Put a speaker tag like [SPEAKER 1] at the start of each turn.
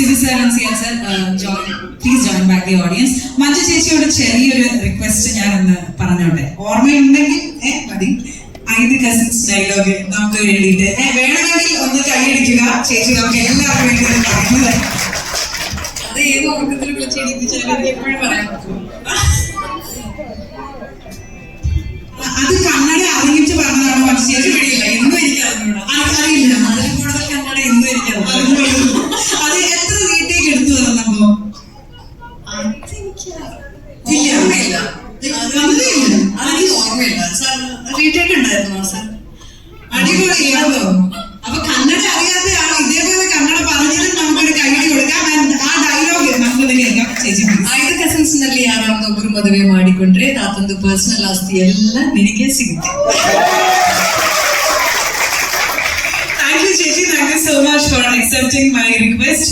[SPEAKER 1] Civil Servants here, sir. Please join back the audience. Manju ചേച്ചിയോട് ചെറിയൊരു request ഞാൻ ഒന്ന് പറഞ്ഞോട്ടെ. ഓർമ്മയുണ്ടെങ്കിൽ മതി. ഐദ് കസിൻസ് ഡയലോഗ് നമുക്ക് വേണ്ടിയിട്ട് വേണമെങ്കിൽ ഒന്ന് കൈയടിക്കുക. ചേച്ചി നമുക്ക് എല്ലാവർക്കും വേണ്ടി പറയുന്നത് അത് ഏത് ഓർമ്മത്തിൽ വിളിച്ചെടുപ്പിച്ചാലും എനിക്ക് എപ്പോഴും പറയാൻ പറ്റും. അത് കന്നഡ അറിഞ്ഞിട്ട് പറഞ്ഞതാണോ മറ്റു ചേച്ചി കഴിയില്ല. ഇന്നും എനിക്ക് അറിഞ്ഞൂടാ. അറിയില്ല. അതിൽ കൂടുതൽ കന്നഡ ഇന്നും എനിക്ക് അത് എത്ര വീട്ടേക്ക് എടുത്തു തന്നപ്പോ ഓർമ്മയില്ല. റീടേക്ക് ഉണ്ടായിരുന്നോ സർ? അടിപൊളിയാണോ? അപ്പൊ കന്നഡ അറിയാതെയാണോ ഇതേപോലെ കന്നഡ പറഞ്ഞിട്ട് നമുക്കൊരു കൈയടി കൊടുക്കാം. ആ ഡയലോഗ് നമുക്കൊന്ന് കേൾക്കാം. ചേച്ചി
[SPEAKER 2] ಐದು ಕಸಿನ್ಸ್ ನಲ್ಲಿ ಯಾರಾದ್ರೂ ಒಬ್ರು ಮದುವೆ ಮಾಡಿಕೊಂಡ್ರೆ ತಾತಂದು ಪರ್ಸನಲ್ ಆಸ್ತಿ ಎಲ್ಲ ನಿನಗೆ ಸಿಗುತ್ತೆ.
[SPEAKER 1] Thank you, Chechi. Thank you so much for accepting my request.